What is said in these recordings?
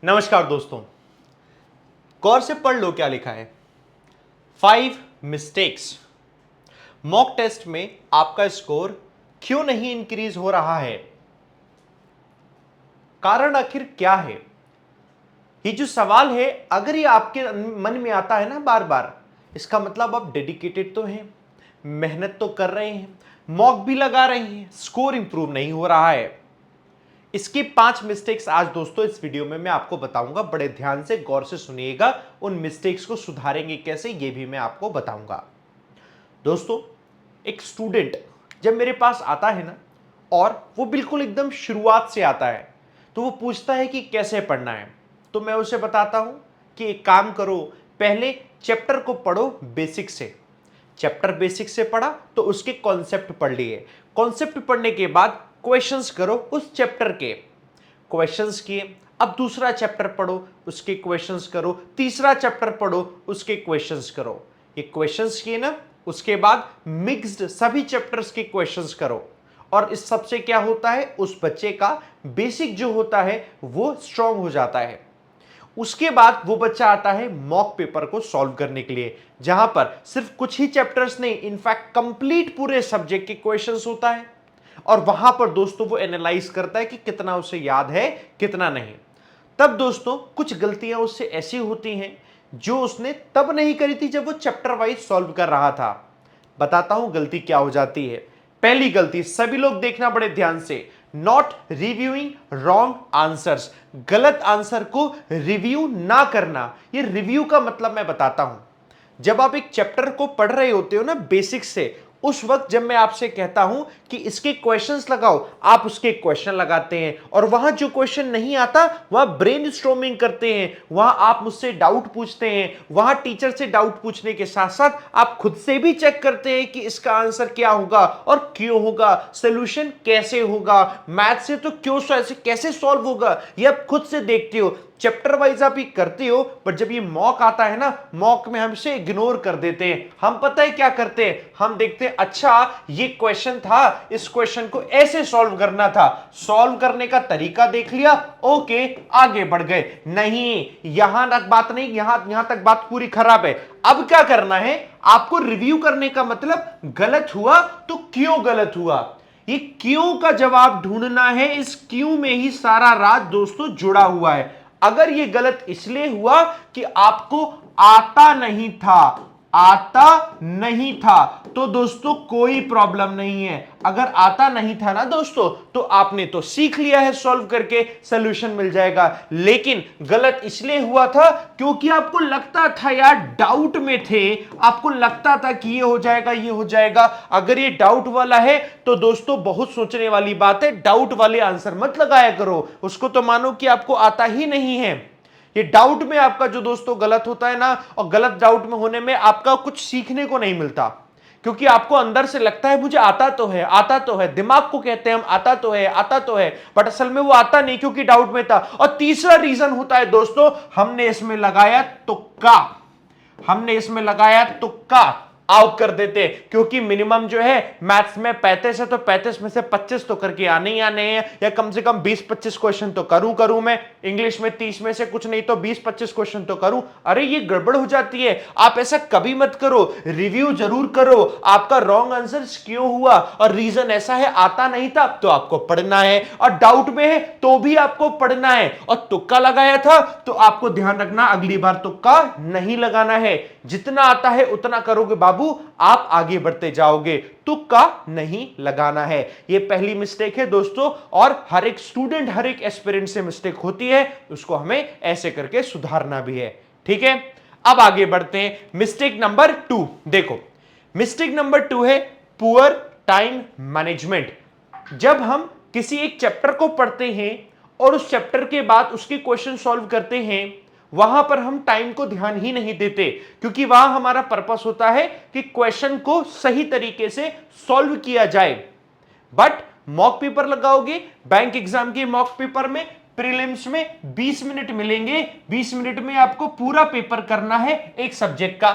नमस्कार दोस्तों, गौर से पढ़ लो क्या लिखा है। 5 मिस्टेक्स। मॉक टेस्ट में आपका स्कोर क्यों नहीं इंक्रीज हो रहा है? कारण आखिर क्या है? ये जो सवाल है, अगर ये आपके मन में आता है ना बार बार, इसका मतलब आप डेडिकेटेड तो हैं, मेहनत तो कर रहे हैं, मॉक भी लगा रहे हैं, स्कोर इंप्रूव नहीं हो रहा है। इसकी 5 मिस्टेक्स आज दोस्तों इस वीडियो में मैं आपको बताऊंगा। बड़े ध्यान से गौर से सुनिएगा, उन मिस्टेक्स को सुधारेंगे कैसे ये भी मैं आपको बताऊंगा। दोस्तों, एक स्टूडेंट जब मेरे पास आता है ना, और वो बिल्कुल एकदम शुरुआत से आता है, तो वो पूछता है कि कैसे पढ़ना है। तो मैं उसे बताता हूं कि एक काम करो, पहले चैप्टर को पढ़ो बेसिक से। चैप्टर बेसिक से पढ़ा तो उसके कॉन्सेप्ट पढ़ लिए। कॉन्सेप्ट पढ़ने के बाद क्वेश्चंस करो उस चैप्टर के। क्वेश्चंस किए, अब दूसरा चैप्टर पढ़ो, उसके क्वेश्चंस करो, तीसरा चैप्टर पढ़ो, उसके क्वेश्चंस करो। ये क्वेश्चंस किए ना, उसके बाद मिक्स्ड सभी चैप्टर्स के क्वेश्चंस करो। और इस सबसे क्या होता है, उस बच्चे का बेसिक जो होता है वो स्ट्रांग हो जाता है। उसके बाद वो बच्चा आता है मॉक पेपर को सॉल्व करने के लिए, जहां पर सिर्फ कुछ ही चैप्टर्स नहीं, इनफैक्ट कंप्लीट पूरे सब्जेक्ट के क्वेश्चंस होता है। और वहां पर दोस्तों वो एनालाइज करता है कि कितना उसे याद है, कितना नहीं। तब दोस्तों कुछ गलतियां उससे ऐसी होती हैं जो उसने तब नहीं करी थी जब वो चैप्टर वाइज सॉल्व कर रहा था। बताता हूं गलती क्या हो जाती है। पहली गलती, सभी लोग देखना बड़े ध्यान से, नॉट रिव्यूइंग रॉन्ग आंसर्स। गलत आंसर को रिव्यू ना करना। ये रिव्यू का मतलब मैं बताता हूं। जब आप एक चैप्टर को पढ़ रहे होते हो ना बेसिक से, उस वक्त जब मैं आपसे कहता हूं कि इसके क्वेश्चंस लगाओ, आप उसके क्वेश्चन लगाते हैं, और वहां जो क्वेश्चन नहीं आता वहां ब्रेनस्टॉर्मिंग करते हैं, वहां आप मुझसे डाउट पूछते हैं, वहां टीचर से डाउट पूछने के साथ साथ आप खुद से भी चेक करते हैं कि इसका आंसर क्या होगा और क्यों होगा, सोल्यूशन कैसे होगा, मैथ से तो क्यों ऐसे कैसे सॉल्व होगा, ये आप खुद से देखते हो। चैप्टर वाइज आप ये करते हो, पर जब ये मॉक आता है ना, मॉक में हम इसे इग्नोर कर देते हैं। हम पता है क्या करते हैं, हम देखते हैं अच्छा ये क्वेश्चन था, इस क्वेश्चन को ऐसे सॉल्व करना था, सॉल्व करने का तरीका देख लिया, ओके आगे बढ़ गए। नहीं, यहां तक बात नहीं, यहां तक बात पूरी खराब है। अब क्या करना है, आपको रिव्यू करने का मतलब गलत हुआ तो क्यों गलत हुआ, ये क्यों का जवाब ढूंढना है। इस क्यों में ही सारा राज दोस्तों जुड़ा हुआ है। अगर ये गलत इसलिए हुआ कि आपको आता नहीं था, तो दोस्तों कोई प्रॉब्लम नहीं है। अगर आता नहीं था ना दोस्तों, तो आपने तो सीख लिया है, सॉल्व करके सॉल्यूशन मिल जाएगा। लेकिन गलत इसलिए हुआ था क्योंकि आपको लगता था यार, डाउट में थे, आपको लगता था कि ये हो जाएगा, ये हो जाएगा। अगर ये डाउट वाला है तो दोस्तों बहुत सोचने वाली बात है, डाउट वाले आंसर मत लगाया करो, उसको तो मानो कि आपको आता ही नहीं है। ये डाउट में आपका जो दोस्तों गलत होता है ना, और गलत डाउट में होने में आपका कुछ सीखने को नहीं मिलता, क्योंकि आपको अंदर से लगता है मुझे आता तो है, आता तो है, दिमाग को कहते हैं हम आता तो है, आता तो है, बट असल में वो आता नहीं क्योंकि डाउट में था। और तीसरा रीजन होता है दोस्तों, हमने इसमें लगाया तुक्का, हमने इसमें लगाया तुक्का, आउट कर देते, क्योंकि मिनिमम जो है मैथ्स में 35 है तो 35 में से 25 तो करके आने ही आने हैं, या कम से कम 20-25 क्वेश्चन तो करूं मैं। इंग्लिश में 30 में से कुछ नहीं तो 20-25 क्वेश्चन तो करूं। अरे ये गड़बड़ हो जाती है। आप ऐसा कभी मत करो, रिव्यू जरूर करो, आपका रॉन्ग आंसर क्यों हुआ और रीजन ऐसा है, आता नहीं था तो आपको पढ़ना है, और डाउट में है तो भी आपको पढ़ना है, और तुक्का लगाया था तो आपको ध्यान रखना अगली बार तुक्का नहीं लगाना है। जितना आता है उतना करोगे बाबू, आप आगे बढ़ते जाओगे, तुक्का नहीं लगाना है। यह पहली मिस्टेक है दोस्तों, और हर एक स्टूडेंट, हर एक एस्पिरेंट से मिस्टेक होती है, उसको हमें ऐसे करके सुधारना भी है। ठीक है, अब आगे बढ़ते हैं। मिस्टेक नंबर 2 देखो, मिस्टेक नंबर 2 है पुअर टाइम मैनेजमेंट। जब हम किसी एक चैप्टर को पढ़ते हैं और उस चैप्टर के बाद उसके क्वेश्चन सॉल्व करते हैं, वहां पर हम टाइम को ध्यान ही नहीं देते, क्योंकि वहां हमारा पर्पस होता है कि क्वेश्चन को सही तरीके से सॉल्व किया जाए। बट मॉक पेपर लगाओगे, बैंक एग्जाम के मॉक पेपर में, प्रीलिम्स में 20 मिनट मिलेंगे, 20 मिनट में आपको पूरा पेपर करना है एक सब्जेक्ट का,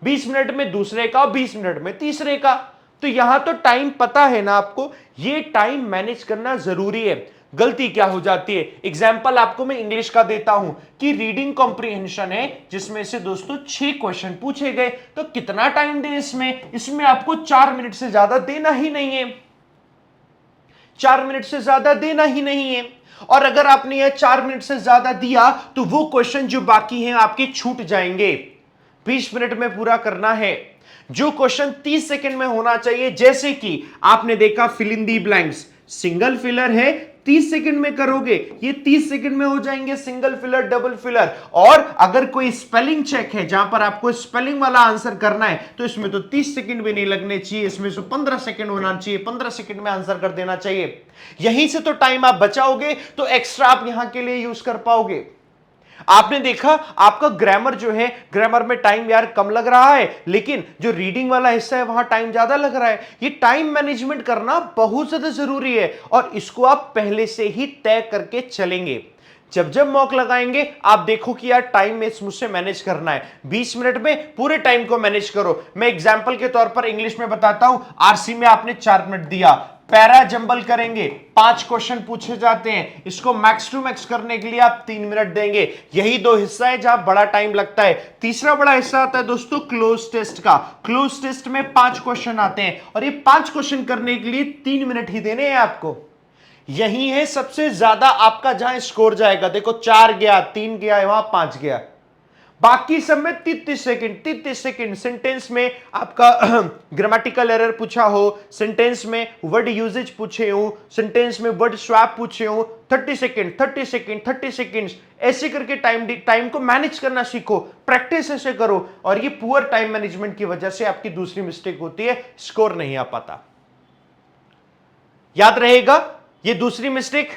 20 मिनट में दूसरे का और 20 मिनट में तीसरे का। तो यहां तो टाइम पता है ना आपको, ये टाइम मैनेज करना जरूरी है। गलती क्या हो जाती है? एग्जाम्पल आपको मैं इंग्लिश का देता हूं कि रीडिंग कॉम्प्रिहेंशन है जिसमें से दोस्तों 6 क्वेश्चन पूछे गए, तो कितना टाइम दें इसमें आपको 4 मिनट से ज्यादा देना ही नहीं है, 4 मिनट से ज्यादा देना ही नहीं है। और अगर आपने यह 4 मिनट से ज्यादा दिया तो वो क्वेश्चन जो बाकी हैं आपके छूट जाएंगे। 20 मिनट में पूरा करना है। जो क्वेश्चन 30 सेकंड में होना चाहिए, जैसे कि आपने देखा fill in the blanks, single filler है, 30 सेकंड में करोगे, ये 30 सेकंड में हो जाएंगे सिंगल फिलर, डबल फिलर। और अगर कोई स्पेलिंग चेक है जहां पर आपको स्पेलिंग वाला आंसर करना है, तो इसमें तो 30 सेकंड भी नहीं लगने चाहिए, इसमें से 15 सेकंड होना चाहिए, 15 सेकंड में आंसर कर देना चाहिए। यहीं से तो टाइम आप बचाओगे, तो एक्स्ट्रा आप यहां के लिए यूज कर पाओगे। आपने देखा आपका ग्रामर जो है, ग्रामर में टाइम यार कम लग रहा है, लेकिन जो रीडिंग वाला हिस्सा है वहां टाइम ज्यादा लग रहा है। ये टाइम मैनेजमेंट करना बहुत ज्यादा जरूरी है और इसको आप पहले से ही तय करके चलेंगे। जब जब मॉक लगाएंगे आप देखो कि यार टाइम में मुझसे मैनेज करना है, 20 मिनट में पूरे टाइम को मैनेज करो। मैं एग्जांपल के तौर पर इंग्लिश में बताता हूं, आरसी में आपने 4 मिनट दिया, पैरा जंबल करेंगे, 5 क्वेश्चन पूछे जाते हैं, इसको मैक्स टू मैक्स करने के लिए आप 3 मिनट देंगे। यही 2 हिस्सा है जहां बड़ा टाइम लगता है। तीसरा बड़ा हिस्सा आता है दोस्तों क्लोज टेस्ट का। क्लोज टेस्ट में 5 क्वेश्चन आते हैं और ये 5 क्वेश्चन करने के लिए 3 मिनट ही देने हैं आपको। यही है सबसे ज्यादा आपका जहां स्कोर जाएगा। देखो 4 गया, 3 गया, वहां 5 गया, बाकी सब में 33 सेकंड, 33 सेकंड। सेंटेंस में आपका ग्रामेटिकल एरर पूछा हो, सेंटेंस में वर्ड यूजेज पूछे हो, सेंटेंस में वर्ड स्वैप पूछे हो, 30 सेकंड, 30 सेकंड, 30 सेकंड्स, ऐसे करके टाइम को मैनेज करना सीखो, प्रैक्टिस ऐसे करो। और ये पुअर टाइम मैनेजमेंट की वजह से आपकी दूसरी मिस्टेक होती है, स्कोर नहीं आ पाता। याद रहेगा ये दूसरी मिस्टेक,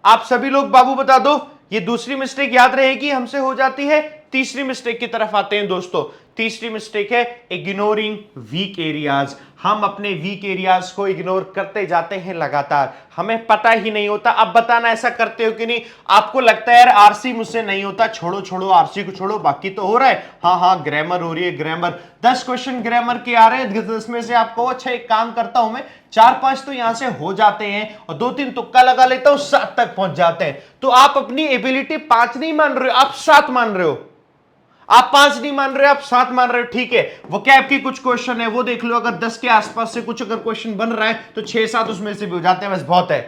आप सभी लोग बाबू बता दो, ये दूसरी मिस्टेक याद रहेगी हमसे हो जाती है। तीसरी मिस्टेक की तरफ आते हैं दोस्तों। तीसरी मिस्टेक है इग्नोरिंग वीक एरियाज। हम अपने वीक एरियाज को इग्नोर करते जाते हैं लगातार, हमें पता ही नहीं होता। अब बताना ऐसा करते हो कि नहीं? आपको लगता है यार आरसी मुझसे नहीं होता, छोड़ो छोड़ो आरसी को छोड़ो, बाकी तो हो रहा है। हाँ हाँ ग्रामर हो रही है, ग्रामर 10 क्वेश्चन ग्रामर के आ रहे हैं, 10 में से आपको अच्छा एक काम करता हूं मैं, 4-5 तो यहां से हो जाते हैं और 2-3 तुक्का लगा लेता हूं, 7 तक पहुंच जाते हैं। तो आप अपनी एबिलिटी 5 नहीं मान रहे हो, आप 7 मान रहे हो। आप 5 नहीं मान रहे, आप 7 मान रहे हो, ठीक है। वो कैब की कुछ क्वेश्चन है वो देख लो, अगर 10 के आसपास से कुछ अगर क्वेश्चन बन रहा है तो 6-7 उसमें से भी हो जाते हैं, बस बहुत है।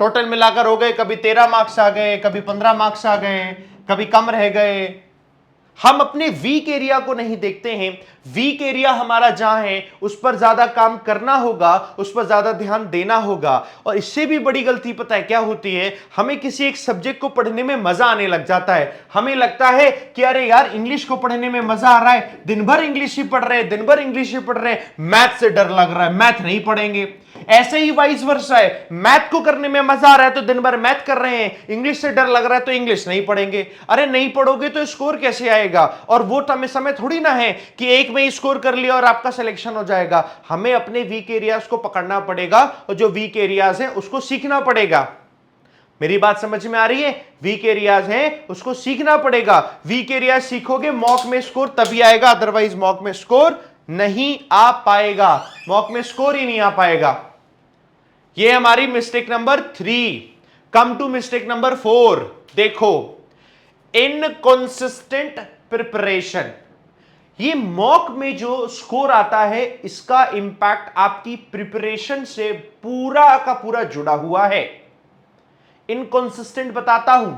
टोटल मिलाकर हो गए, कभी 13 मार्क्स आ गए, कभी 15 मार्क्स आ गए, कभी कम रह गए। हम अपने वीक एरिया को नहीं देखते हैं। वीक एरिया हमारा जहां है उस पर ज्यादा काम करना होगा, उस पर ज्यादा ध्यान देना होगा। और इससे भी बड़ी गलती पता है क्या होती है? हमें किसी एक सब्जेक्ट को पढ़ने में मजा आने लग जाता है। हमें लगता है कि अरे यार इंग्लिश को पढ़ने में मजा आ रहा है, दिन भर इंग्लिश ही पढ़ रहे हैं, दिन भर इंग्लिश ही पढ़ रहे हैं, मैथ से डर लग रहा है, मैथ नहीं पढ़ेंगे। ऐसे ही वाइस वर्सा है, मैथ को करने में मजा आ रहा है तो दिन भर मैथ कर रहे हैं, इंग्लिश से डर लग रहा है तो इंग्लिश नहीं पढ़ेंगे। अरे नहीं पढ़ोगे तो स्कोर कैसे आएगा? और वो समय थोड़ी ना है कि एक में ही स्कोर कर लिया और आपका सिलेक्शन हो जाएगा। हमें अपने वीक एरियाज को पकड़ना पड़ेगा और जो वीक एरियाज हैं उसको सीखना पड़ेगा। मेरी बात समझ में आ रही है? वीक एरियाज हैं उसको सीखना पड़ेगा। वीक एरियाज सीखोगे मॉक में स्कोर तभी आएगा, अदरवाइज मॉक में स्कोर नहीं आ पाएगा, मॉक में स्कोर ही नहीं आ पाएगा। ये हमारी mistake number 3। Come to mistake number 4। देखो इनकंसिस्टेंट प्रिपरेशन। ये मॉक में जो स्कोर आता है इसका इंपैक्ट आपकी प्रिपरेशन से पूरा का पूरा जुड़ा हुआ है। इनकंसिस्टेंट बताता हूं,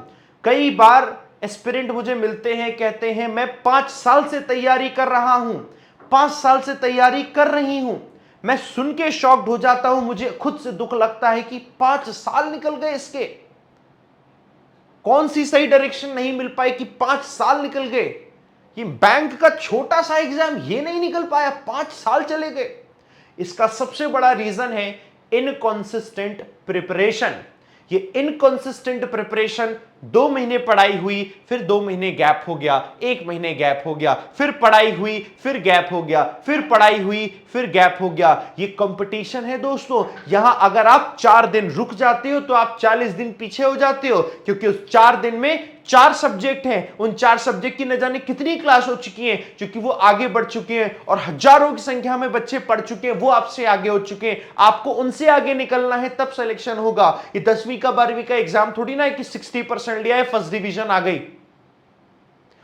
कई बार एस्पिरेंट मुझे मिलते हैं, कहते हैं मैं 5 साल से तैयारी कर रहा हूं, 5 साल से तैयारी कर रही हूं। मैं सुन के शॉक्ड हो जाता हूं, मुझे खुद से दुख लगता है कि 5 साल निकल गए इसके। कौन सी सही डायरेक्शन नहीं मिल पाई कि 5 साल निकल गए? ये बैंक का छोटा सा एग्जाम ये नहीं निकल पाया, 5 साल चले गए। इसका सबसे बड़ा रीजन है इनकंसिस्टेंट प्रिपरेशन। ये इनकंसिस्टेंट प्रिपरेशन 2 महीने पढ़ाई हुई, फिर 2 महीने गैप हो गया, 1 महीने गैप हो गया, फिर पढ़ाई हुई, फिर गैप हो गया, फिर पढ़ाई हुई, फिर गैप हो गया। ये कंपटीशन है दोस्तों। यहां अगर आप 4 दिन रुक जाते हो तो आप 40 दिन पीछे हो जाते हो, क्योंकि उस 4 दिन में 4 सब्जेक्ट हैं। उन 4 सब्जेक्ट की न जाने कितनी क्लास हो चुकी है, क्योंकि वो आगे बढ़ चुके हैं और हजारों की संख्या में बच्चे पढ़ चुके हैं, वो आपसे आगे हो चुके हैं। आपको उनसे आगे निकलना है, तब सिलेक्शन होगा। ये 10वीं का 12वीं का एग्जाम थोड़ी ना है कि 60% लिया है, फर्स्ट डिवीजन आ गई।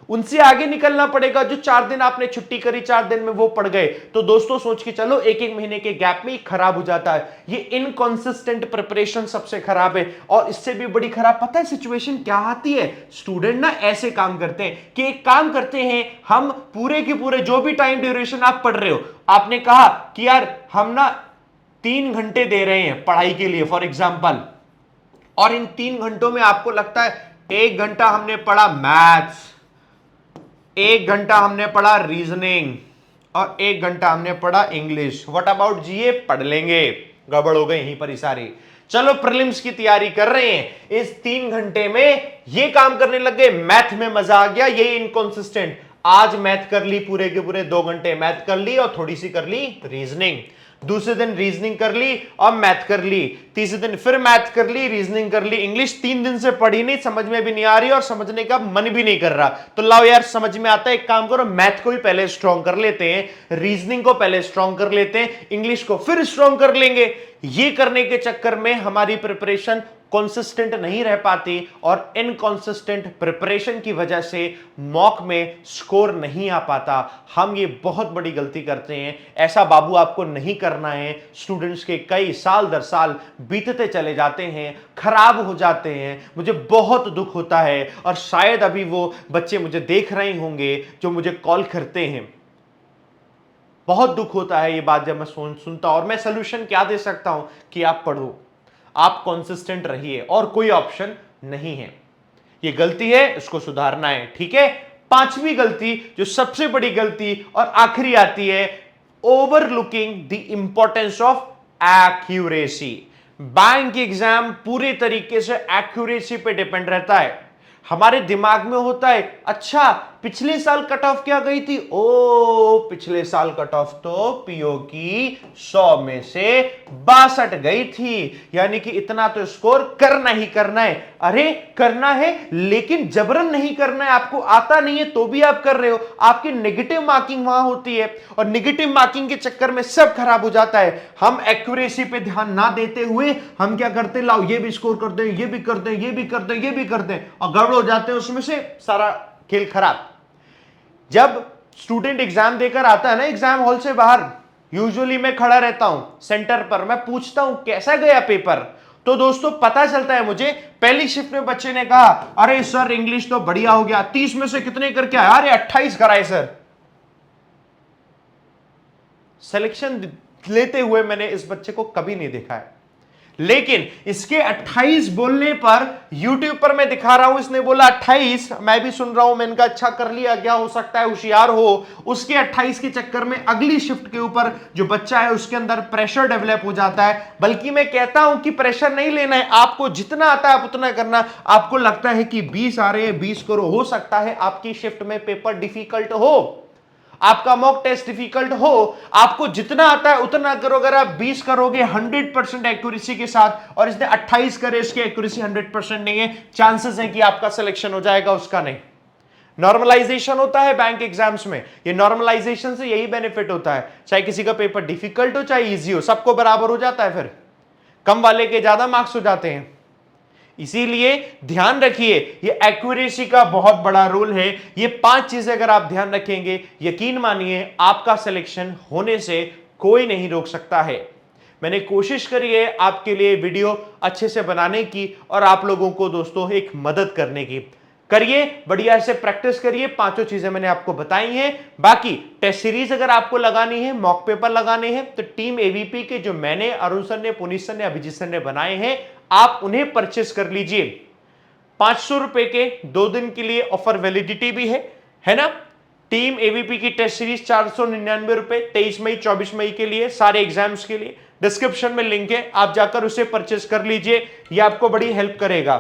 उनसे आगे निकलना पड़ेगा। जो 4 दिन आपने छुट्टी करी, 4 दिन में वो पढ़ गए, तो दोस्तों सोच के चलो 1-1 महीने के गैप में खराब हो जाता है। ये इनकंसिस्टेंट प्रिपरेशन सबसे खराब है। और इससे भी बड़ी खराब पता है सिचुएशन क्या आती है? स्टूडेंट ना ऐसे काम करते हैं कि एक काम करते हैं, हम पूरे के पूरे जो भी टाइम ड्यूरेशन आप पढ़ रहे हो, आपने कहा कि यार हम ना 3 घंटे दे रहे हैं पढ़ाई के लिए फॉर एग्जाम्पल, और इन 3 घंटों में आपको लगता है 1 घंटा हमने पढ़ा मैथ्स, 1 घंटा हमने पढ़ा रीजनिंग और 1 घंटा हमने पढ़ा इंग्लिश। व्हाट अबाउट जीए? पढ़ लेंगे। गड़बड़ हो गई यहीं पर ही सारी। चलो प्रीलिम्स की तैयारी कर रहे हैं, इस 3 घंटे में ये काम करने लग गए, मैथ में मजा आ गया, ये इनकंसिस्टेंट। आज मैथ कर ली, पूरे के पूरे 2 घंटे मैथ कर ली और थोड़ी सी कर ली रीजनिंग। दूसरे दिन रीजनिंग कर ली और मैथ कर ली। तीसरे दिन फिर मैथ कर ली, रीजनिंग कर ली। इंग्लिश 3 दिन से पढ़ी नहीं, समझ में भी नहीं आ रही और समझने का मन भी नहीं कर रहा। तो लाओ यार समझ में आता है, एक काम करो, मैथ को ही पहले स्ट्रॉन्ग कर लेते हैं, रीजनिंग को पहले स्ट्रॉन्ग कर लेते हैं, इंग्लिश को फिर स्ट्रॉन्ग कर लेंगे। ये करने के चक्कर में हमारी प्रिपरेशन कंसिस्टेंट नहीं रह पाती और इनकंसिस्टेंट प्रिपरेशन की वजह से मॉक में स्कोर नहीं आ पाता। हम ये बहुत बड़ी गलती करते हैं। ऐसा बाबू आपको नहीं करना है। स्टूडेंट्स के कई साल दर साल बीतते चले जाते हैं, खराब हो जाते हैं, मुझे बहुत दुख होता है। और शायद अभी वो बच्चे मुझे देख रहे होंगे जो मुझे कॉल करते हैं। बहुत दुख होता है ये बात जब मैं सुनता हूं। और मैं सोल्यूशन क्या दे सकता हूं कि आप पढ़ो, आप कंसिस्टेंट रहिए, और कोई ऑप्शन नहीं है। ये गलती है, इसको सुधारना है, ठीक है। 5वीं गलती, जो सबसे बड़ी गलती और आखिरी आती है, overlooking the importance of accuracy. Bank exam पूरे तरीके से एक्यूरेसी पे डिपेंड रहता है। हमारे दिमाग में होता है, अच्छा पिछले साल कट ऑफ क्या गई थी? ओ पिछले साल कट ऑफ तो पीओ की 100 में से 62 गई थी, यानी कि इतना तो स्कोर करना ही करना है। अरे करना है, लेकिन जबरन नहीं करना है। आपको आता नहीं है तो भी आप कर रहे हो, आपकी नेगेटिव मार्किंग वहां होती है और नेगेटिव मार्किंग के चक्कर में सब खराब हो जाता है। हम एक्यूरेसी पे ध्यान ना देते हुए हम क्या करते, लाओ ये भी स्कोर कर दे, ये भी कर दे, ये भी कर दे, ये भी कर दे, और गड़बड़ हो जाते हैं, उसमें से सारा खेल खराब। जब स्टूडेंट एग्जाम देकर आता है ना एग्जाम हॉल से बाहर, यूजुअली मैं खड़ा रहता हूं सेंटर पर, मैं पूछता हूं कैसा गया पेपर। तो दोस्तों पता चलता है मुझे, पहली शिफ्ट में बच्चे ने कहा अरे सर इंग्लिश तो बढ़िया हो गया, 30 में से कितने करके आया? अरे 28 कराए सर। सिलेक्शन लेते हुए मैंने इस बच्चे को कभी नहीं देखा है, लेकिन इसके 28 बोलने पर YouTube पर मैं दिखा रहा हूं, इसने बोला 28, मैं भी सुन रहा हूं, मैंने कहा अच्छा कर लिया, क्या हो सकता है होशियार हो। उसके 28 के चक्कर में अगली शिफ्ट के ऊपर जो बच्चा है उसके अंदर प्रेशर डेवलप हो जाता है। बल्कि मैं कहता हूं कि प्रेशर नहीं लेना है, आपको जितना आता है आप उतना करना। आपको लगता है कि 20 आ रहे हैं, 20 करो, हो सकता है आपकी शिफ्ट में पेपर डिफिकल्ट हो, आपका मॉक टेस्ट डिफिकल्ट हो, आपको जितना आता है उतना करो। अगर आप 20 करोगे 100% एक्यूरेसी के साथ, और इसने 28 करे, इसकी एक्यूरेसी 100% नहीं है, चांसेस है कि आपका सिलेक्शन हो जाएगा, उसका नहीं। नॉर्मलाइजेशन होता है बैंक एग्जाम्स में, ये नॉर्मलाइजेशन से यही बेनिफिट होता है, चाहे किसी का पेपर डिफिकल्ट हो चाहे इजी हो, सबको बराबर हो जाता है, फिर कम वाले के ज्यादा मार्क्स हो जाते हैं। इसीलिए ध्यान रखिए, ये एक्यूरेसी का बहुत बड़ा रोल है। ये 5 चीजें अगर आप ध्यान रखेंगे, यकीन मानिए आपका सिलेक्शन होने से कोई नहीं रोक सकता है। मैंने कोशिश करी है आपके लिए वीडियो अच्छे से बनाने की और आप लोगों को दोस्तों एक मदद करने की। करिए, बढ़िया से प्रैक्टिस करिए, 5 चीजें मैंने आपको बताई हैं। बाकी टेस्ट सीरीज अगर आपको लगानी है, मॉक पेपर लगाने हैं, तो टीम एवीपी के जो मैंने, अरुण सर ने, पुनीत सर ने, अभिजीत सर ने बनाए हैं, आप उन्हें परचेस कर लीजिए। 500 रुपए के 2 दिन के लिए ऑफर वैलिडिटी भी है ना। टीम एवीपी की टेस्ट सीरीज 499 रुपए, 23 मई 24 मई के लिए, सारे एग्जाम्स के लिए। डिस्क्रिप्शन में लिंक है, आप जाकर उसे परचेस कर लीजिए, यह आपको बड़ी हेल्प करेगा।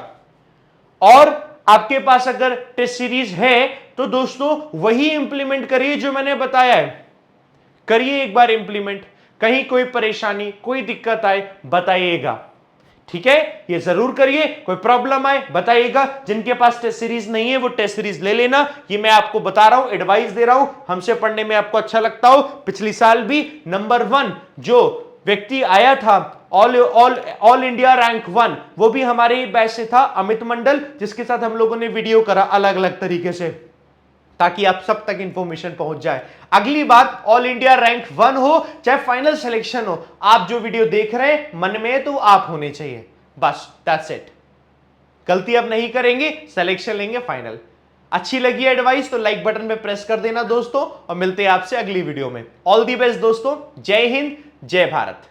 और आपके पास अगर टेस्ट सीरीज है तो दोस्तों वही इंप्लीमेंट करिए जो मैंने बताया है, करिए एक बार इंप्लीमेंट। कहीं कोई परेशानी, कोई दिक्कत आए बताइएगा, ठीक है? ये जरूर करिए। कोई प्रॉब्लम आए बताइएगा। जिनके पास टेस्ट सीरीज नहीं है वो टेस्ट सीरीज ले लेना। ये मैं आपको बता रहा हूं, एडवाइस दे रहा हूं, हमसे पढ़ने में आपको अच्छा लगता हो। पिछली साल भी नंबर 1 जो व्यक्ति आया था ऑल इंडिया रैंक 1, वो भी हमारे ही बैच से था, अमित मंडल, जिसके साथ हम लोगों ने वीडियो करा अलग अलग तरीके से, ताकि आप सब तक इंफॉर्मेशन पहुंच जाए। अगली बात, ऑल इंडिया रैंक 1 हो चाहे फाइनल सिलेक्शन हो, आप जो वीडियो देख रहे हैं मन में तो आप होने चाहिए, बस दैट्स इट। गलती अब नहीं करेंगे, सिलेक्शन लेंगे फाइनल। अच्छी लगी एडवाइस तो लाइक बटन पे प्रेस कर देना दोस्तों, और मिलते हैं आपसे अगली वीडियो में। ऑल दी बेस्ट दोस्तों, जय हिंद, जय भारत।